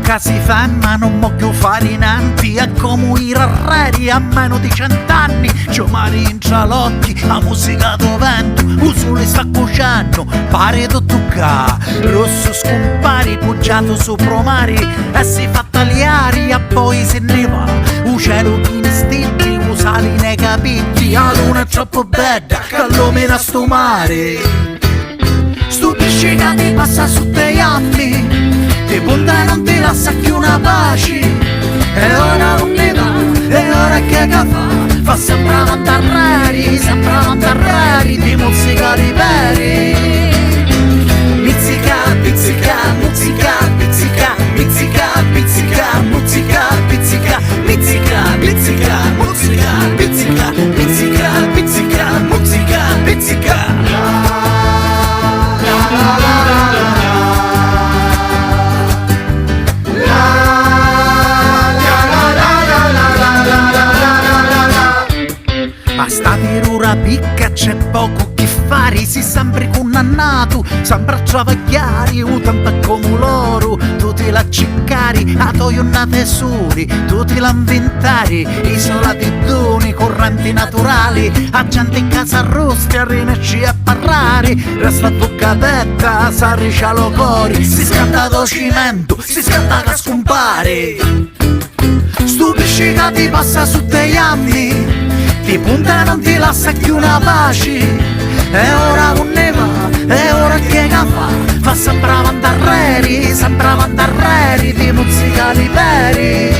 che si fa ma non voglio fare nanti. È come i rarreri a meno di 100 anni. C'ho mari in cialocchi, la musica do vento, il sole sta cuciando, pare tutto ca. Rosso scompari, poggiato sopra mari, e si fa tagliare e poi se ne va. Il cielo pieno stitti, il sale nei capelli, la luna è troppo bella, che illumina sto mare. Stupisce che ti passa su te anni, ti punta non ti lascia più una pace. E ora non ne va, e ora che fa sempre andare rari, di musica liberi. Pizzica, pizzica, musica, pizzica, pizzica, pizzica, musica, pizzica, pizzica, pizzica, musica, pizzica, pizzica, pizzica, musica, pizzica. A sta tirura picca c'è poco che fare, si sempre condannato, sempre a travagliare, o tanto come loro, tutti la ciccari, a toglionnate soli, tutti la inventari, isolati doni, correnti naturali, a gente in casa rosti, a rinasci a parlare, resta a bocca aperta, s'arricia lo cori, si scatta do cimento, si scatta che scompare. Stupisci che ti passa su degli anni, ti punta non ti lascia più una pace. E ora non ne va, e ora che fa sempre avanti, di musica liberi.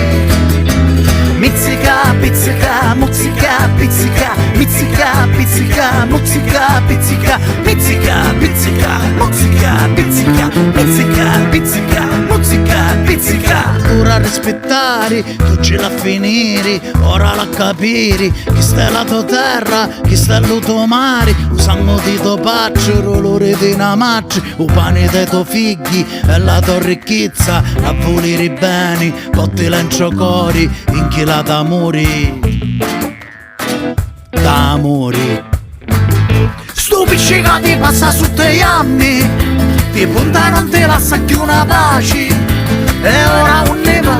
Mizzica, pizzica, musica, pizzica, pizzica, pizzica, musica, pizzica, pizzica, pizzica, musica, pizzica, pizzica, pizzica, musica, pizzica. Ora a rispettare, tu ce la finire, ora la capire, chi sta la tua terra, chi sta il tuo mare, il sangue di tuo paccio, l'olore di una maccia, il pane dei tuoi figli e la tua ricchezza, a volere bene, botti lancio cori, inchilata d'amori, d'amori. Stupisci che ti passa su te anni, ti punta non ti lascia più una pace. E ora non ne va,